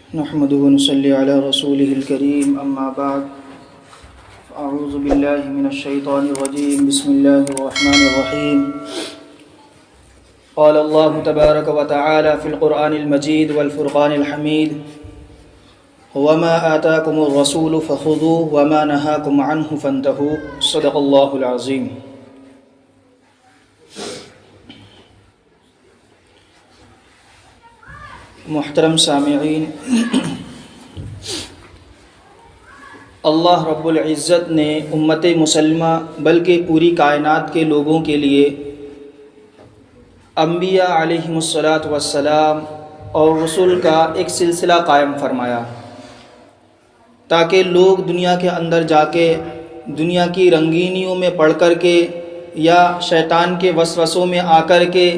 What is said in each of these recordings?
نحمده ونصلي على رسوله الكريم أما بعد أعوذ بالله من الشيطان الرجيم بسم الله الرحمن الرحيم قال الله تبارك وتعالى في القرآن المجيد والفرقان الحميد وما آتاكم الرسول فخذوه وما نهاكم عنه فانتهوا صدق الله العظيم۔ محترم سامعین، اللہ رب العزت نے امت مسلمہ بلکہ پوری کائنات کے لوگوں کے لیے انبیاء علیہم الصلاۃ والسلام اور رسول کا ایک سلسلہ قائم فرمایا تاکہ لوگ دنیا کے اندر جا کے دنیا کی رنگینیوں میں پڑھ کر کے یا شیطان کے وسوسوں میں آ کر کے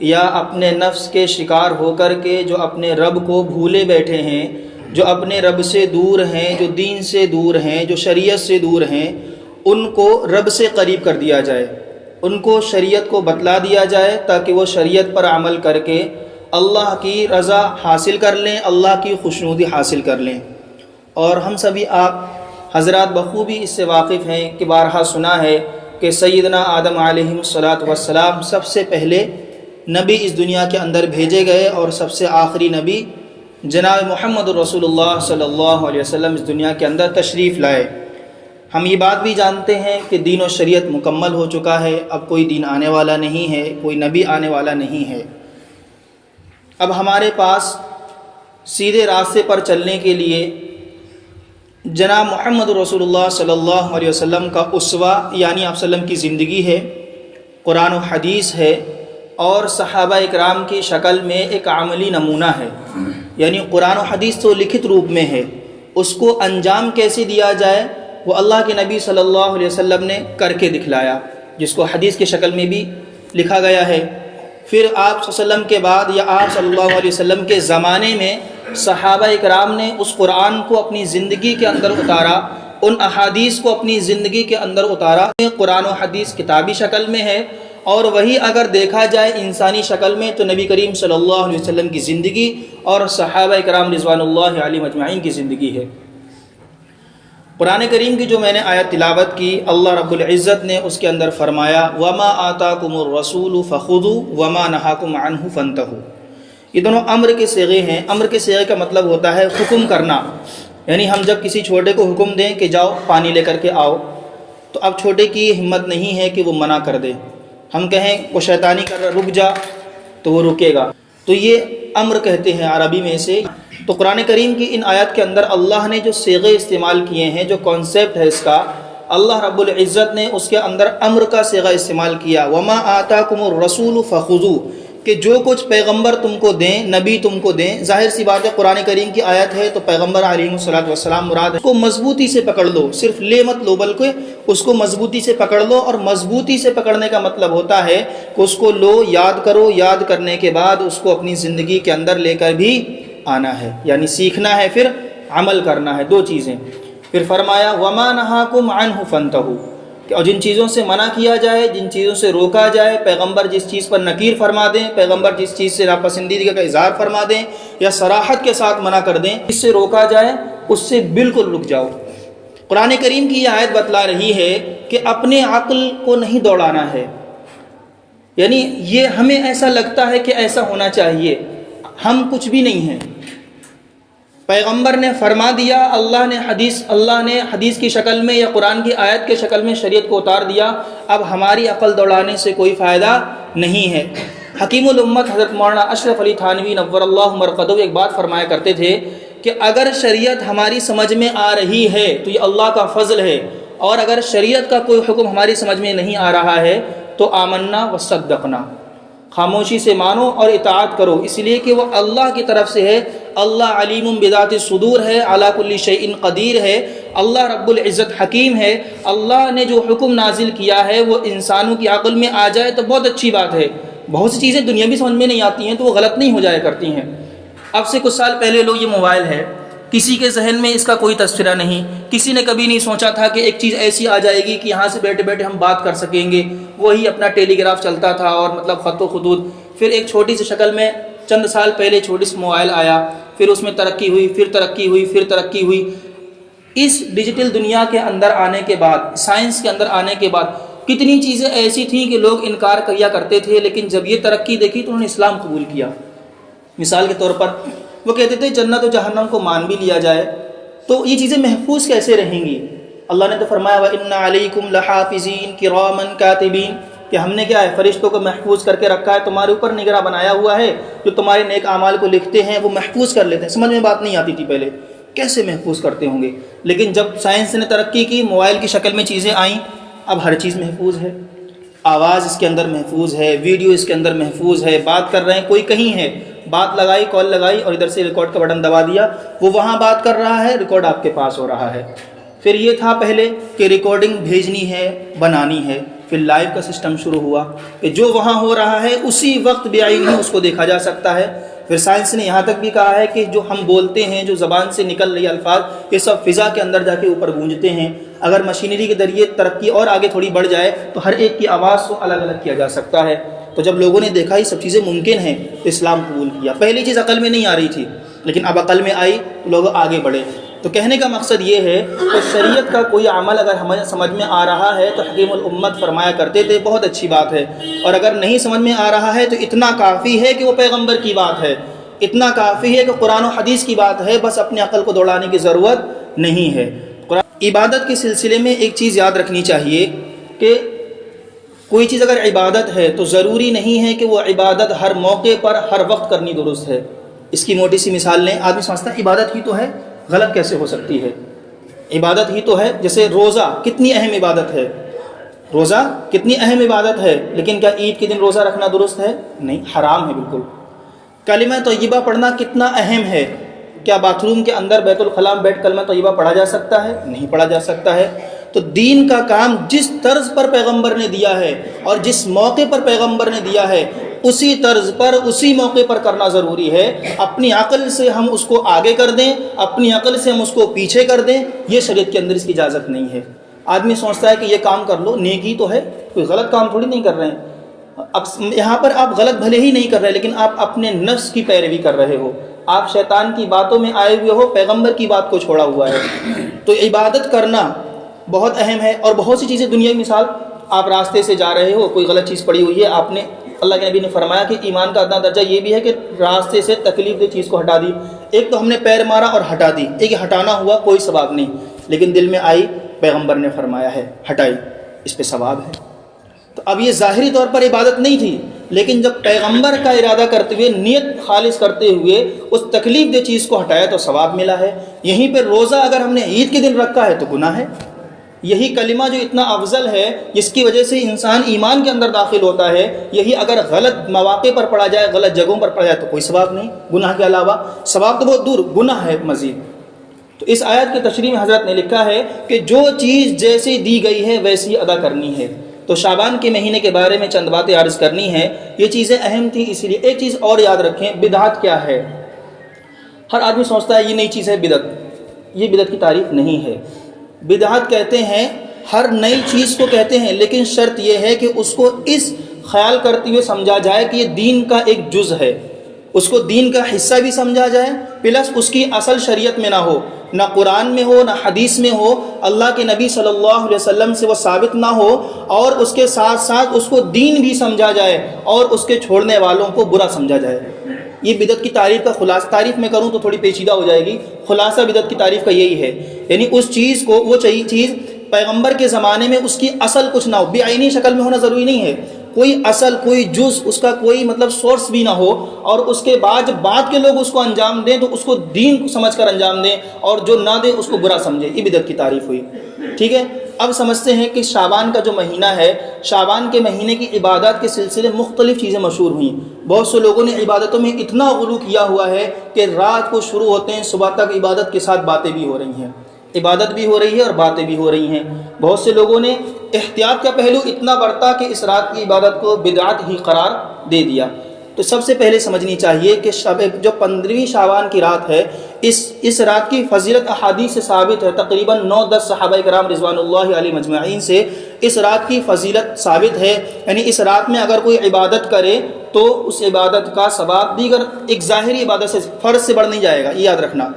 یا اپنے نفس کے شکار ہو کر کے جو اپنے رب کو بھولے بیٹھے ہیں، جو اپنے رب سے دور ہیں، جو دین سے دور ہیں، جو شریعت سے دور ہیں، ان کو رب سے قریب کر دیا جائے، ان کو شریعت کو بتلا دیا جائے تاکہ وہ شریعت پر عمل کر کے اللہ کی رضا حاصل کر لیں، اللہ کی خوشنودی حاصل کر لیں۔ اور ہم سبھی آپ حضرات بخوبی اس سے واقف ہیں کہ بارہا سنا ہے کہ سیدنا آدم علیہ الصلاۃ والسلام سب سے پہلے نبی اس دنیا کے اندر بھیجے گئے اور سب سے آخری نبی جناب محمد رسول اللہ صلی اللہ علیہ وسلم اس دنیا کے اندر تشریف لائے۔ ہم یہ بات بھی جانتے ہیں کہ دین و شریعت مکمل ہو چکا ہے، اب کوئی دین آنے والا نہیں ہے، کوئی نبی آنے والا نہیں ہے۔ اب ہمارے پاس سیدھے راستے پر چلنے کے لیے جناب محمد رسول اللہ صلی اللہ علیہ وسلم کا اسوہ یعنی آپ وسلم کی زندگی ہے، قرآن و حدیث ہے، اور صحابہ اکرام کی شکل میں ایک عملی نمونہ ہے۔ یعنی قرآن و حدیث تو لکھت روپ میں ہے، اس کو انجام کیسے دیا جائے وہ اللہ کے نبی صلی اللہ علیہ وسلم نے کر کے دکھلایا، جس کو حدیث کی شکل میں بھی لکھا گیا ہے۔ پھر آپ صلی اللہ علیہ وسلم کے بعد یا آپ صلی اللہ علیہ وسلم کے زمانے میں صحابہ اکرام نے اس قرآن کو اپنی زندگی کے اندر اتارا، ان احادیث کو اپنی زندگی کے اندر اتارا۔ قرآن و حدیث کتابی شکل میں ہے، اور وہی اگر دیکھا جائے انسانی شکل میں تو نبی کریم صلی اللہ علیہ وسلم کی زندگی اور صحابہ اکرام رضوان اللہ علیہم اجمعین کی زندگی ہے۔ قرآن کریم کی جو میں نے آیت تلاوت کی، اللہ رب العزت نے اس کے اندر فرمایا وَمَا آتَاكُمُ الرَّسُولُ فَخُذُوا وَمَا نَهَاكُمْ عَنْهُ فَانْتَهُوا۔ یہ دونوں امر کے صیغے ہیں۔ امر کے صیغے کا مطلب ہوتا ہے حکم کرنا، یعنی ہم جب کسی چھوٹے کو حکم دیں کہ جاؤ پانی لے کر کے آؤ، تو اب چھوٹے کی ہمت نہیں ہے کہ وہ منع کر دے۔ ہم کہیں وہ شیطانی کر رہا رک جا تو وہ رکے گا، تو یہ امر کہتے ہیں عربی میں سے۔ تو قرآن کریم کی ان آیات کے اندر اللہ نے جو صیغے استعمال کیے ہیں، جو کانسیپٹ ہے اس کا، اللہ رب العزت نے اس کے اندر امر کا صیغہ استعمال کیا وَمَا آتَاكُمُ الرَّسُولُ فَخُذُوا، کہ جو کچھ پیغمبر تم کو دیں، نبی تم کو دیں، ظاہر سی بات ہے قرآن کریم کی آیت ہے تو پیغمبر علیہ الصلوۃ والسلام مراد ہے، اس کو مضبوطی سے پکڑ لو، صرف لے مت لو بلکہ اس کو مضبوطی سے پکڑ لو۔ اور مضبوطی سے پکڑنے کا مطلب ہوتا ہے کہ اس کو لو، یاد کرو، یاد کرنے کے بعد اس کو اپنی زندگی کے اندر لے کر بھی آنا ہے، یعنی سیکھنا ہے، پھر عمل کرنا ہے، دو چیزیں۔ پھر فرمایا وَمَا نَهَاكُمْ عَنْهُ فَانْتَهُوا، اور جن چیزوں سے منع کیا جائے، جن چیزوں سے روکا جائے، پیغمبر جس چیز پر نکیر فرما دیں، پیغمبر جس چیز سے ناپسندیدگی کا اظہار فرما دیں یا صراحت کے ساتھ منع کر دیں، اس سے روکا جائے اس سے بالکل رک جاؤ۔ قرآن کریم کی یہ آیت بتلا رہی ہے کہ اپنے عقل کو نہیں دوڑانا ہے، یعنی یہ ہمیں ایسا لگتا ہے کہ ایسا ہونا چاہیے، ہم کچھ بھی نہیں ہیں۔ پیغمبر نے فرما دیا، اللہ نے حدیث کی شکل میں یا قرآن کی آیت کے شکل میں شریعت کو اتار دیا، اب ہماری عقل دوڑانے سے کوئی فائدہ نہیں ہے۔ حکیم الامت حضرت مولانا اشرف علی تھانوی نور اللہ مرقدہ ایک بات فرمایا کرتے تھے کہ اگر شریعت ہماری سمجھ میں آ رہی ہے تو یہ اللہ کا فضل ہے، اور اگر شریعت کا کوئی حکم ہماری سمجھ میں نہیں آ رہا ہے تو آمنا وصدقنا، خاموشی سے مانو اور اطاعت کرو، اس لیے کہ وہ اللہ کی طرف سے ہے۔ اللہ علیم بذات الصدور ہے، علی کل شیء قدیر ہے، اللہ رب العزت حکیم ہے۔ اللہ نے جو حکم نازل کیا ہے وہ انسانوں کی عقل میں آ جائے تو بہت اچھی بات ہے، بہت سی چیزیں دنیاوی سمجھ میں نہیں آتی ہیں تو وہ غلط نہیں ہو جایا کرتی ہیں۔ اب سے کچھ سال پہلے لوگ یہ موبائل ہے، کسی کے ذہن میں اس کا کوئی تذکرہ نہیں، کسی نے کبھی نہیں سوچا تھا کہ ایک چیز ایسی آ جائے گی کہ یہاں سے بیٹھے بیٹھے ہم بات کر سکیں گے۔ وہی اپنا ٹیلی گراف چلتا تھا اور مطلب خط و خطوط، پھر ایک چھوٹی سی شکل میں چند سال پہلے چھوٹی سی موبائل آیا، پھر اس میں ترقی ہوئی، پھر ترقی ہوئی، پھر ترقی ہوئی۔ اس ڈیجیٹل دنیا کے اندر آنے کے بعد، سائنس کے اندر آنے کے بعد کتنی چیزیں ایسی تھیں کہ لوگ انکار کیا کرتے تھے، لیکن جب یہ ترقی دیکھی تو انہوں نے اسلام قبول کیا۔ مثال کے طور پر وہ کہتے تھے جنت و جہنم کو مان بھی لیا جائے تو یہ چیزیں محفوظ کیسے رہیں گی؟ اللہ نے تو فرمایا وَإِنَّ عَلَيْكُمْ لَحَافِظِينَ كِرَامًا كَاتِبِينَ کہ ہم نے کیا ہے، فرشتوں کو محفوظ کر کے رکھا ہے، تمہارے اوپر نگراں بنایا ہوا ہے، جو تمہارے نیک اعمال کو لکھتے ہیں وہ محفوظ کر لیتے ہیں۔ سمجھ میں بات نہیں آتی تھی پہلے کیسے محفوظ کرتے ہوں گے، لیکن جب سائنس نے ترقی کی، موبائل کی شکل میں چیزیں آئیں، اب ہر چیز محفوظ ہے، آواز اس کے اندر محفوظ ہے، ویڈیو اس کے اندر محفوظ ہے، بات کر رہے ہیں، کوئی کہیں ہے، بات لگائی، کال لگائی اور ادھر سے ریکارڈ کا بٹن دبا دیا، وہ وہاں بات کر رہا ہے، ریکارڈ آپ کے پاس ہو رہا ہے۔ پھر یہ تھا پہلے کہ ریکارڈنگ بھیجنی ہے، بنانی ہے، پھر لائیو کا سسٹم شروع ہوا کہ جو وہاں ہو رہا ہے اسی وقت بعینہ اس کو دیکھا جا سکتا ہے۔ پھر سائنس نے یہاں تک بھی کہا ہے کہ جو ہم بولتے ہیں، جو زبان سے نکل رہی الفاظ، یہ سب فضا کے اندر جا کے اوپر گونجتے ہیں۔ اگر مشینری کے ذریعے ترقی اور آگے تھوڑی بڑھ جائے تو ہر ایک کی آواز کو الگ الگ کیا جا سکتا ہے۔ تو جب لوگوں نے دیکھا یہ سب چیزیں ممکن ہیں تو اسلام قبول کیا۔ پہلی چیز عقل میں نہیں آ رہی تھی، لیکن اب عقل میں آئی تو لوگ آگے بڑھے۔ تو کہنے کا مقصد یہ ہے کہ شریعت کا کوئی عمل اگر ہمیں سمجھ میں آ رہا ہے تو حکیم الامت فرمایا کرتے تھے بہت اچھی بات ہے، اور اگر نہیں سمجھ میں آ رہا ہے تو اتنا کافی ہے کہ وہ پیغمبر کی بات ہے، اتنا کافی ہے کہ قرآن و حدیث کی بات ہے، بس اپنی عقل کو دوڑانے کی ضرورت نہیں ہے۔ عبادت کے سلسلے میں ایک چیز یاد رکھنی چاہیے کہ کوئی چیز اگر عبادت ہے تو ضروری نہیں ہے کہ وہ عبادت ہر موقع پر ہر وقت کرنی درست ہے۔ اس کی موٹی سی مثال لیں، آدمی سمجھتا ہے عبادت ہی تو ہے، غلط کیسے ہو سکتی ہے؟ عبادت ہی تو ہے، جیسے روزہ کتنی اہم عبادت ہے، روزہ کتنی اہم عبادت ہے، لیکن کیا عید کے دن روزہ رکھنا درست ہے؟ نہیں، حرام ہے بالکل۔ کلمہ طیبہ پڑھنا کتنا اہم ہے، کیا باتھ روم کے اندر بیت الخلاء میں بیٹھ کلمہ طیبہ پڑھا جا سکتا ہے؟ نہیں پڑھا جا سکتا ہے۔ تو دین کا کام جس طرز پر پیغمبر نے دیا ہے اور جس موقع پر پیغمبر نے دیا ہے اسی طرز پر اسی موقع پر کرنا ضروری ہے۔ اپنی عقل سے ہم اس کو آگے کر دیں، اپنی عقل سے ہم اس کو پیچھے کر دیں، یہ شریعت کے اندر اس کی اجازت نہیں ہے۔ آدمی سوچتا ہے کہ یہ کام کر لو، نیکی تو ہے، کوئی غلط کام تھوڑی نہیں کر رہے ہیں۔ اب یہاں پر آپ غلط بھلے ہی نہیں کر رہے، لیکن آپ اپنے نفس کی پیروی کر رہے ہو، آپ شیطان کی باتوں میں آئے ہوئے ہو، پیغمبر کی بات کو چھوڑا ہوا ہے۔ تو عبادت کرنا بہت اہم ہے، اور بہت سی چیزیں دنیا کی مثال، آپ راستے سے جا رہے ہو، کوئی غلط چیز پڑی ہوئی ہے، آپ نے، اللہ کے نبی نے فرمایا کہ ایمان کا ادنا درجہ یہ بھی ہے کہ راستے سے تکلیف دہ چیز کو ہٹا دی۔ ایک تو ہم نے پیر مارا اور ہٹا دی، ایک ہٹانا ہوا کوئی ثواب نہیں، لیکن دل میں آئی، پیغمبر نے فرمایا ہے، ہٹائی، اس پہ ثواب ہے۔ تو اب یہ ظاہری طور پر عبادت نہیں تھی، لیکن جب پیغمبر کا ارادہ کرتے ہوئے، نیت خالص کرتے ہوئے اس تکلیف دہ چیز کو ہٹایا تو ثواب ملا ہے۔ یہیں پہ روزہ اگر ہم نے عید کے دن رکھا ہے تو گناہ ہے۔ یہی کلمہ جو اتنا افضل ہے، جس کی وجہ سے انسان ایمان کے اندر داخل ہوتا ہے، یہی اگر غلط مواقع پر پڑھا جائے، غلط جگہوں پر پڑھا جائے تو کوئی ثواب نہیں، گناہ کے علاوہ ثواب تو بہت دور، گناہ ہے مزید۔ تو اس آیت کی تشریح میں حضرت نے لکھا ہے کہ جو چیز جیسی دی گئی ہے ویسی ادا کرنی ہے۔ تو شعبان کے مہینے کے بارے میں چند باتیں عرض کرنی ہیں، یہ چیزیں اہم تھیں، اس لیے ایک چیز اور یاد رکھیں، بدعت کیا ہے؟ ہر آدمی سوچتا ہے یہ نئی چیز ہے بدعت، یہ بدعت کی تعریف نہیں ہے۔ بدعت کہتے ہیں ہر نئی چیز کو کہتے ہیں، لیکن شرط یہ ہے کہ اس کو اس خیال کرتے ہوئے سمجھا جائے کہ یہ دین کا ایک جز ہے، اس کو دین کا حصہ بھی سمجھا جائے، پلس اس کی اصل شریعت میں نہ ہو، نہ قرآن میں ہو، نہ حدیث میں ہو، اللہ کے نبی صلی اللہ علیہ وسلم سے وہ ثابت نہ ہو، اور اس کے ساتھ ساتھ اس کو دین بھی سمجھا جائے اور اس کے چھوڑنے والوں کو برا سمجھا جائے۔ یہ بدعت کی تعریف کا خلاصہ، تعریف میں کروں تو تھوڑی پیچیدہ ہو جائے گی، خلاصہ بدعت کی تعریف کا یہی ہے، یعنی اس چیز کو، وہ چیز پیغمبر کے زمانے میں اس کی اصل کچھ نہ ہو، بعینی شکل میں ہونا ضروری نہیں ہے، کوئی اصل، کوئی جز، اس کا کوئی مطلب سورس بھی نہ ہو، اور اس کے بعد جب بعد کے لوگ اس کو انجام دیں تو اس کو دین کو سمجھ کر انجام دیں، اور جو نہ دیں اس کو برا سمجھے، یہ بدعت کی تعریف ہوئی۔ ٹھیک ہے، اب سمجھتے ہیں کہ شعبان کا جو مہینہ ہے، شعبان کے مہینے کی عبادات کے سلسلے مختلف چیزیں مشہور ہوئیں۔ بہت سے لوگوں نے عبادتوں میں اتنا غلو کیا ہوا ہے کہ رات کو شروع ہوتے ہیں، صبح تک عبادت کے ساتھ باتیں بھی ہو رہی ہیں، عبادت بھی ہو رہی ہے اور باتیں بھی ہو رہی ہیں۔ بہت سے لوگوں نے احتیاط کا پہلو اتنا برتا کہ اس رات کی عبادت کو بدعت ہی قرار دے دیا۔ تو تو سب سے پہلے سمجھنی چاہیے کہ جو 15ویں شعبان کی رات ہے، اس رات کی فضیلت احادیث سے ثابت ہے، تقریباً 9-10 صحابہ کرام رضوان اللہ علیہ مجمعین سے اس رات کی فضیلت ثابت ہے۔ یعنی اس رات میں اگر کوئی عبادت کرے تو اس عبادت کا ثواب دیگر ایک ظاہری عبادت سے، فرض سے بڑھ نہیں جائے گا، یہ یاد رکھنا،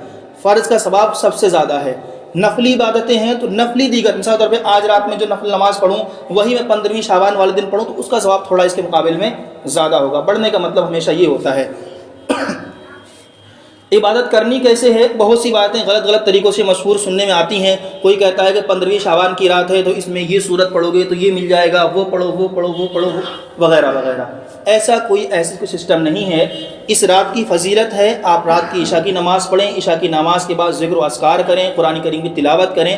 فرض کا ثواب سب سے زیادہ ہے۔ نفلی عبادتیں ہیں تو نفلی دیگر، مثال طور پہ آج رات میں جو نفل نماز پڑھوں وہی میں 15ویں شعبان والے دن پڑھوں تو اس کا ثواب تھوڑا اس کے مقابل میں زیادہ ہوگا۔ بڑھنے کا مطلب ہمیشہ یہ ہوتا ہے۔ عبادت کرنی کیسے ہے؟ بہت سی باتیں غلط غلط طریقوں سے مشہور سننے میں آتی ہیں۔ کوئی کہتا ہے کہ 15ویں شعبان کی رات ہے تو اس میں یہ سورت پڑھو گے تو یہ مل جائے گا، وہ پڑھو وہ پڑھو وہ پڑھو وغیرہ وغیرہ۔ ایسا کوئی سسٹم نہیں ہے۔ اس رات کی فضیلت ہے، آپ رات کی عشاء کی نماز پڑھیں، عشاء کی نماز کے بعد ذکر و اذکار کریں، قرآن کریم کی تلاوت کریں۔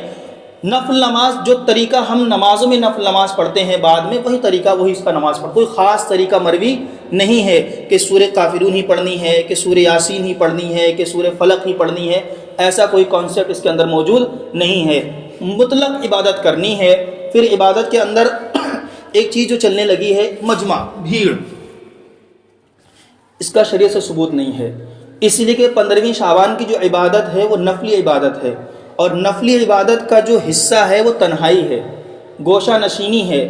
نفل نماز، جو طریقہ ہم نمازوں میں نفل نماز پڑھتے ہیں بعد میں، وہی طریقہ وہی اس کا نماز پڑھ، کوئی خاص طریقہ مروی نہیں ہے کہ سورہ کافرون ہی پڑھنی ہے، کہ سورہ یاسین ہی پڑھنی ہے، کہ سورہ فلق ہی پڑھنی ہے۔ ایسا کوئی کانسیپٹ اس کے اندر موجود نہیں ہے۔ مطلق عبادت کرنی ہے۔ پھر عبادت کے اندر ایک چیز جو چلنے لگی ہے، مجمع، بھیڑ، اس کا شریعت سے ثبوت نہیں ہے، اس لیے کہ 15ویں شعبان کی جو عبادت ہے وہ نفلی عبادت ہے، اور نفلی عبادت کا جو حصہ ہے وہ تنہائی ہے، گوشہ نشینی ہے۔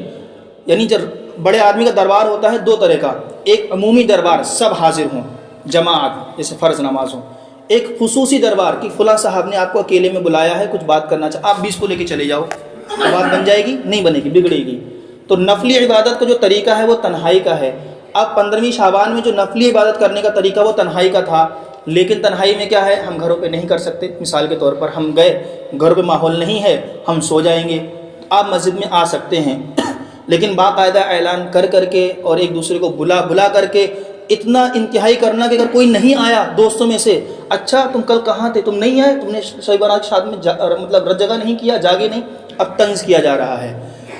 یعنی جب بڑے آدمی کا دربار ہوتا ہے 2 طرح کا، ایک عمومی دربار سب حاضر ہوں جماعت جیسے فرض نماز ہوں، ایک خصوصی دربار کہ فلاں صاحب نے آپ کو اکیلے میں بلایا ہے، کچھ بات کرنا چاہے، آپ 20 کو لے کے چلے جاؤ، بات بن جائے گی؟ نہیں بنے گی، بگڑے گی۔ تو نفلی عبادت کا جو طریقہ ہے وہ تنہائی کا ہے۔ اب 15ویں شعبان میں جو نفلی عبادت کرنے کا طریقہ وہ تنہائی کا تھا، لیکن تنہائی میں کیا ہے، ہم گھروں پہ نہیں کر سکتے۔ مثال کے طور پر ہم گئے، گھر پہ ماحول نہیں ہے، ہم سو جائیں گے، آپ مسجد میں آ سکتے ہیں، لیکن باقاعدہ اعلان کر کر کے اور ایک دوسرے کو بلا کر کے اتنا انتہائی کرنا کہ اگر کوئی نہیں آیا دوستوں میں سے، اچھا تم کل کہاں تھے، تم نہیں آئے، تم نے شب برات شاد میں مطلب رت جگہ نہیں کیا، جاگے نہیں، اب طنز کیا جا رہا ہے۔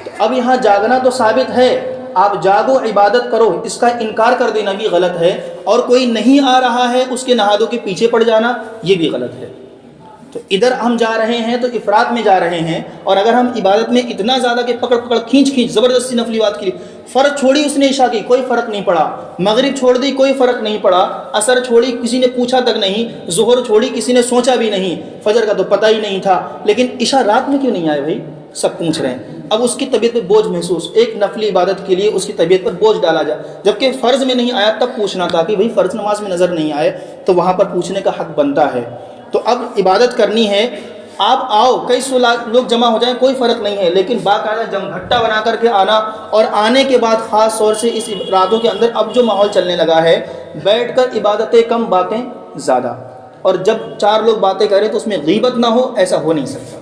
تو اب یہاں جاگنا تو ثابت ہے، آپ جاگو عبادت کرو، اس کا انکار کر دینا بھی غلط ہے، اور کوئی نہیں آ رہا ہے اس کے نہادوں کے پیچھے پڑ جانا یہ بھی غلط ہے۔ تو ادھر ہم جا رہے ہیں تو افراد میں جا رہے ہیں، اور اگر ہم عبادت میں اتنا زیادہ کہ پکڑ کھینچ زبردستی نفلی بات کی، فرض چھوڑی اس نے عشاء کی کوئی فرق نہیں پڑا، مغرب چھوڑ دی کوئی فرق نہیں پڑا، عصر چھوڑی کسی نے پوچھا تک نہیں، ظہر چھوڑی کسی نے سوچا بھی نہیں، فجر کا تو پتہ ہی نہیں تھا، لیکن عشاء رات میں کیوں نہیں آئے بھائی؟ سب پوچھ رہے ہیں۔ اب اس کی طبیعت پہ بوجھ محسوس، ایک نفلی عبادت کے لیے اس کی طبیعت پر بوجھ ڈالا جائے، جبکہ فرض میں نہیں آیا تب پوچھنا تھا کہ بھائی فرض نماز میں نظر نہیں آئے، تو وہاں پر پوچھنے کا حق بنتا ہے۔ تو اب عبادت کرنی ہے، آپ آؤ، کئی سو لوگ جمع ہو جائیں کوئی فرق نہیں ہے، لیکن باقاعدہ جمگھٹا بنا کر کے آنا، اور آنے کے بعد خاص طور سے اس راتوں کے اندر اب جو ماحول چلنے لگا ہے، بیٹھ کر عبادتیں کم باتیں زیادہ، اور جب 4 لوگ باتیں کریں تو اس میں غیبت نہ ہو، ایسا ہو نہیں سکتا۔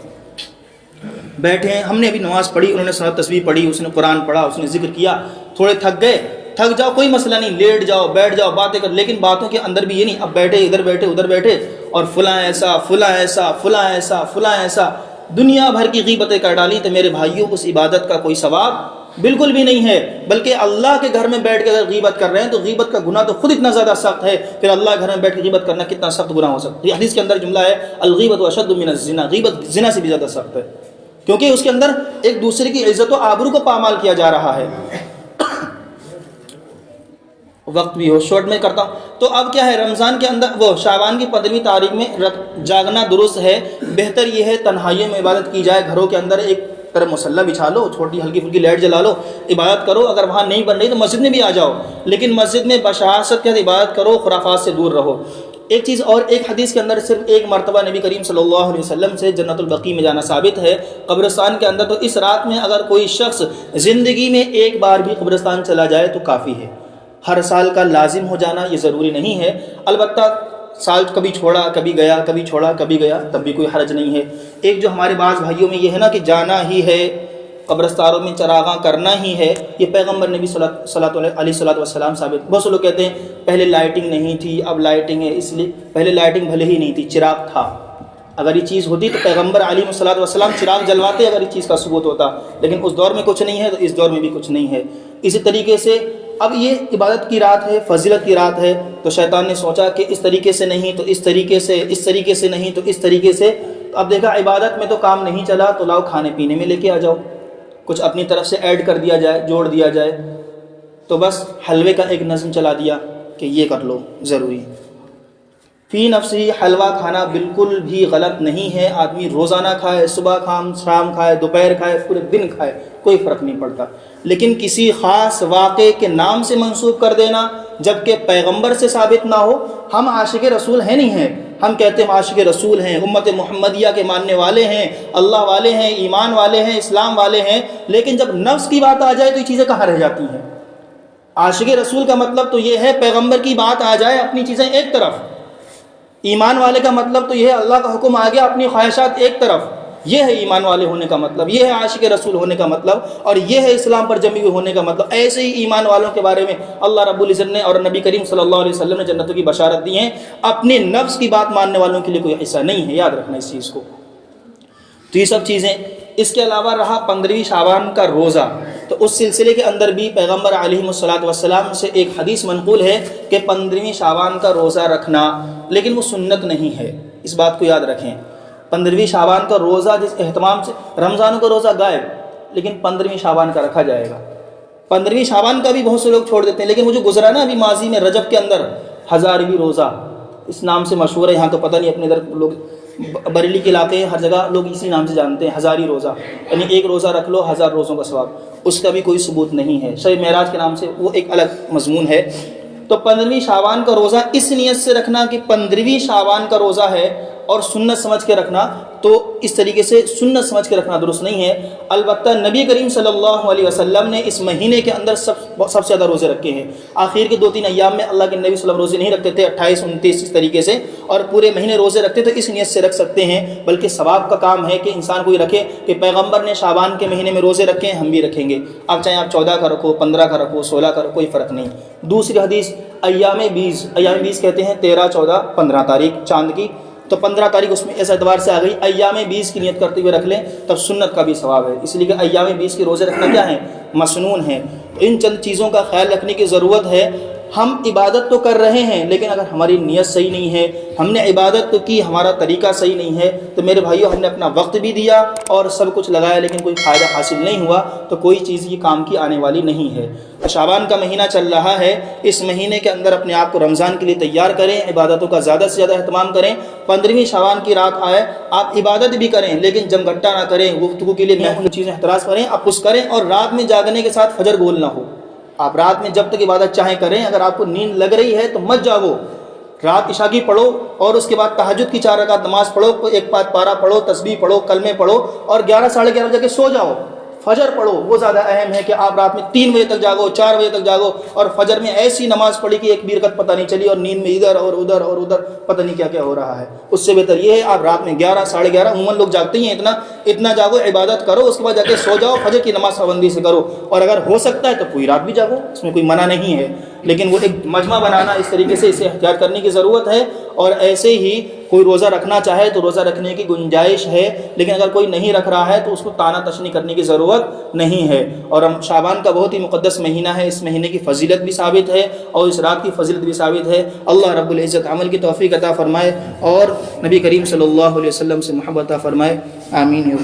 بیٹھے ہیں، ہم نے ابھی نماز پڑھی، انہوں نے صلاۃ تسبیح پڑھی، اس نے قرآن پڑھا، اس نے ذکر کیا، تھوڑے تھک گئے، تھک جاؤ کوئی مسئلہ نہیں، لیٹ جاؤ بیٹھ جاؤ باتیں کر، لیکن باتوں کے اندر بھی یہ نہیں اب بیٹھے ادھر بیٹھے ادھر بیٹھے اور فلاں ایسا فلاں ایسا فلاں ایسا فلاں ایسا، دنیا بھر کی غیبتیں کر ڈالی۔ تو میرے بھائیوں، اس عبادت کا کوئی ثواب بالکل بھی نہیں ہے، بلکہ اللہ کے گھر میں بیٹھ کے اگر غیبت کر رہے ہیں تو غیبت کا گناہ تو خود اتنا زیادہ سخت ہے، پھر اللہ کے گھر میں بیٹھ کے غیبت کرنا کتنا سخت گناہ ہو سکتا ہے۔ یہ حدیث کے اندر جملہ ہے، الغیبۃ اشد من الزنا، غیبت زنا سے بھی زیادہ سخت ہے، کیونکہ اس کے اندر ایک دوسرے کی عزت و آبرو کو پامال کیا جا رہا ہے۔ وقت بھی ہو شارٹ میں کرتا ہوں۔ تو اب کیا ہے، رمضان کے اندر وہ شعبان کی 15ویں تاریخ میں جاگنا درست ہے، بہتر یہ ہے تنہائیوں میں عبادت کی جائے، گھروں کے اندر ایک طرح مسلح بچھا لو، چھوٹی ہلکی پھلکی لائٹ جلا لو، عبادت کرو، اگر وہاں نہیں بن رہی تو مسجد میں بھی آ جاؤ، لیکن مسجد میں بشاشت کے عبادت کرو، خرافات سے دور رہو۔ ایک چیز اور، ایک حدیث کے اندر صرف ایک مرتبہ نبی کریم صلی اللہ علیہ وسلم سے جنت البقیع میں جانا ثابت ہے، قبرستان کے اندر، تو اس رات میں اگر کوئی شخص زندگی میں ایک بار بھی قبرستان چلا جائے تو کافی ہے۔ ہر سال کا لازم ہو جانا یہ ضروری نہیں ہے، البتہ سال کبھی چھوڑا کبھی گیا، کبھی چھوڑا کبھی گیا، تب بھی کوئی حرج نہیں ہے۔ ایک جو ہمارے بعض بھائیوں میں یہ ہے نا کہ جانا ہی ہے قبرستانوں میں، چراغاں کرنا ہی ہے، یہ پیغمبر نبی علیہ السلام ثابت۔ بہت سے لوگ کہتے ہیں پہلے لائٹنگ نہیں تھی اب لائٹنگ ہے، اس لیے پہلے لائٹنگ بھلے ہی نہیں تھی، چراغ تھا۔ اگر یہ چیز ہوتی تو پیغمبر علیہ السلام چراغ جلواتے اگر اس چیز کا ثبوت ہوتا، لیکن اس دور میں کچھ نہیں ہے تو اس دور میں بھی کچھ نہیں ہے۔ اسی طریقے سے اب یہ عبادت کی رات ہے، فضیلت کی رات ہے، تو شیطان نے سوچا کہ اس طریقے سے نہیں تو اس طریقے سے، اس طریقے سے نہیں تو اس طریقے سے، تو اب دیکھا عبادت میں تو کام نہیں چلا، تو لاؤ کھانے پینے میں لے کے آ جاؤ، کچھ اپنی طرف سے ایڈ کر دیا جائے، جوڑ دیا جائے، تو بس حلوے کا ایک نظم چلا دیا، کہ یہ کر لو ضروری۔ فی نفسی حلوہ کھانا بالکل بھی غلط نہیں ہے، آدمی روزانہ کھائے، صبح شام کھائے، دوپہر کھائے، پورے دن کھائے، کوئی فرق نہیں پڑتا، لیکن کسی خاص واقعے کے نام سے منسوب کر دینا جبکہ پیغمبر سے ثابت نہ ہو۔ ہم عاشق رسول ہیں نہیں ہیں، ہم کہتے ہیں عاشق رسول ہیں، امت محمدیہ کے ماننے والے ہیں، اللہ والے ہیں، ایمان والے ہیں، اسلام والے ہیں، لیکن جب نفس کی بات آ جائے تو یہ چیزیں کہاں رہ جاتی ہیں؟ عاشق رسول کا مطلب تو یہ ہے پیغمبر کی بات آ جائے اپنی چیزیں ایک طرف، ایمان والے کا مطلب تو یہ ہے اللہ کا حکم آ گیا اپنی خواہشات ایک طرف، یہ ہے ایمان والے ہونے کا مطلب، یہ ہے عاشق رسول ہونے کا مطلب، اور یہ ہے اسلام پر جمی ہوئی ہونے کا مطلب۔ ایسے ہی ایمان والوں کے بارے میں اللہ رب العزت نے اور نبی کریم صلی اللہ علیہ وسلم نے جنتوں کی بشارت دی ہیں، اپنے نفس کی بات ماننے والوں کے لیے کوئی حصہ نہیں ہے، یاد رکھنا اس چیز کو۔ تو یہ سب چیزیں، اس کے علاوہ رہا 15ویں شعبان کا روزہ، تو اس سلسلے کے اندر بھی پیغمبر علیہ الصلوۃ سے ایک حدیث منقول ہے کہ 15ویں شعبان کا روزہ رکھنا، لیکن وہ سنت نہیں ہے، اس بات کو یاد رکھیں۔ 15ویں شعبان کا روزہ جس اہتمام سے، رمضان کا روزہ غائب، لیکن 15ویں شعبان کا رکھا جائے گا۔ 15ویں شعبان کا بھی بہت سے لوگ چھوڑ دیتے ہیں، لیکن وہ جو گزرا نا ابھی ماضی میں رجب کے اندر 1000ویں روزہ، اس نام سے مشہور ہے، یہاں تو پتہ نہیں اپنے ادھر لوگ بریلی کے علاقے ہر جگہ لوگ اسی نام سے جانتے ہیں، 1000ویں روزہ، یعنی ایک روزہ رکھ لو 1000 روزوں کا ثواب، اس کا بھی کوئی ثبوت نہیں ہے، شب معراج کے نام سے وہ ایک الگ مضمون ہے۔ تو 15ویں شعبان کا روزہ اس نیت سے رکھنا کہ 15ویں شعبان کا روزہ ہے اور سنت سمجھ کے رکھنا، تو اس طریقے سے سنت سمجھ کے رکھنا درست نہیں ہے۔ البتہ نبی کریم صلی اللہ علیہ وسلم نے اس مہینے کے اندر سب سے زیادہ روزے رکھے ہیں، آخر کے 2-3 ایام میں اللہ کے نبی صلی اللہ علیہ وسلم روزے نہیں رکھتے تھے، 28 29 اس طریقے سے، اور پورے مہینے روزے رکھتے تو اس نیت سے رکھ سکتے ہیں، بلکہ ثواب کا کام ہے کہ انسان کوئی رکھے کہ پیغمبر نے شعبان کے مہینے میں روزے رکھے ہیں، ہم بھی رکھیں گے، اب چاہے آپ 14 کا رکھو، 15 کا رکھو، 16 کا رکھو، کوئی فرق نہیں۔ دوسری حدیث ایام 20 کہتے ہیں 13 14 15 تاریخ چاند کی، تو 15 تاریخ اس میں اس اعتبار سے آ گئی، ایام 20 کی نیت کرتے ہوئے رکھ لیں تب سنت کا بھی ثواب ہے، اس لیے کہ ایام 20 کے روزے رکھنا کیا ہے؟ مسنون ہے۔ ان چند چیزوں کا خیال رکھنے کی ضرورت ہے۔ ہم عبادت تو کر رہے ہیں، لیکن اگر ہماری نیت صحیح نہیں ہے، ہم نے عبادت تو کی، ہمارا طریقہ صحیح نہیں ہے، تو میرے بھائیو ہم نے اپنا وقت بھی دیا اور سب کچھ لگایا لیکن کوئی فائدہ حاصل نہیں ہوا، تو کوئی چیز یہ کام کی آنے والی نہیں ہے۔ شعبان کا مہینہ چل رہا ہے، اس مہینے کے اندر اپنے آپ کو رمضان کے لیے تیار کریں، عبادتوں کا زیادہ سے زیادہ اہتمام کریں۔ 15ویں شعبان کی رات آئے، آپ عبادت بھی کریں لیکن جم گھٹا نہ کریں، گفتگو کے لیے محفوظ چیزیں احتراز کریں، آپ اس کریں، اور رات میں جاگنے کے ساتھ فجر گول نہ ہو۔ آپ رات میں جب تک عبادت چاہیں کریں، اگر آپ کو نیند لگ رہی ہے تو مت جاگو، رات عشاء کی پڑھو اور اس کے بعد تہجد کی 4 رکعت نماز پڑھو، ایک پات پارہ پڑھو، تسبیح پڑھو، کلمے پڑھو، اور 11 ساڑھے 11 بجے کے سو جاؤ۔ فجر پڑھو، وہ زیادہ اہم ہے کہ آپ رات میں 3 بجے تک جاگو، 4 بجے تک جاگو، اور فجر میں ایسی نماز پڑھی کہ ایک بھی رکعت پتہ نہیں چلی، اور نیند میں ادھر اور ادھر اور ادھر پتہ نہیں کیا کیا ہو رہا ہے۔ اس سے بہتر یہ ہے آپ رات میں 11 ساڑھے 11، عموماً لوگ جاگتے ہی ہیں، اتنا جاگو، عبادت کرو، اس کے بعد جا کے سو جاؤ، فجر کی نماز پابندی سے کرو، اور اگر ہو سکتا ہے تو پوری رات بھی جاگو، اس میں کوئی منع نہیں ہے، لیکن وہ ایک مجمع بنانا اس طریقے سے اسے احتیاط کرنے کی ضرورت ہے۔ اور ایسے ہی کوئی روزہ رکھنا چاہے تو روزہ رکھنے کی گنجائش ہے، لیکن اگر کوئی نہیں رکھ رہا ہے تو اس کو طعنہ تشنیع کرنے کی ضرورت نہیں ہے۔ اور شعبان کا بہت ہی مقدس مہینہ ہے، اس مہینے کی فضیلت بھی ثابت ہے اور اس رات کی فضیلت بھی ثابت ہے۔ اللہ رب العزت عمل کی توفیق عطا فرمائے اور نبی کریم صلی اللہ علیہ وسلم سے محبت عطا فرمائے، آمین۔